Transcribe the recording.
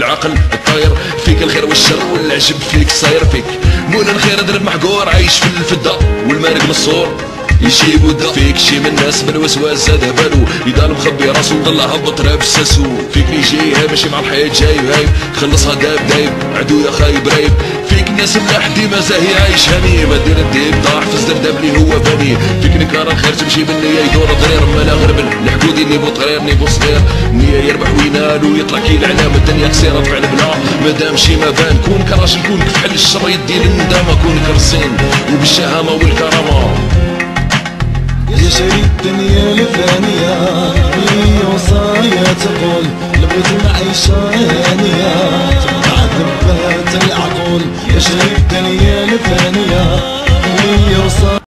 العقل الطاير فيك الخير والشر والعجب فيك صاير فيك مول الخير درب محقور عايش في الفدا والمارق نصور يجيب ودا فيك شي من الناس بالوسواس زاد بالو يدار مخبي راسو ضل هبط راب ساسو فيك اللي جاي ماشي مع الحياة جاي هايب خلصها دايب عدو يا خايب رايب فيك ناس ملاح ديما زاهي عايش هني ما دير الديب طاح في الزرداب اللي هو بني فيك نكار الخير تمشي بالنية يدور ضرير مالا غربل الحقودي نيبو طرير نيبو صغير نية يربح وينال ويطلع كي العلام الدنيا قصيرة طبع البلا مادام شي ما بان كون كراجل كون كفحل الشر يدي للندامة كون كرسين وبالشهامة والكرامة يا شريك الدنيا الفانية هي وصايا تقول لبيت المعيشة هانية تبع ذبات العقول يا شريك الدنيا الفانية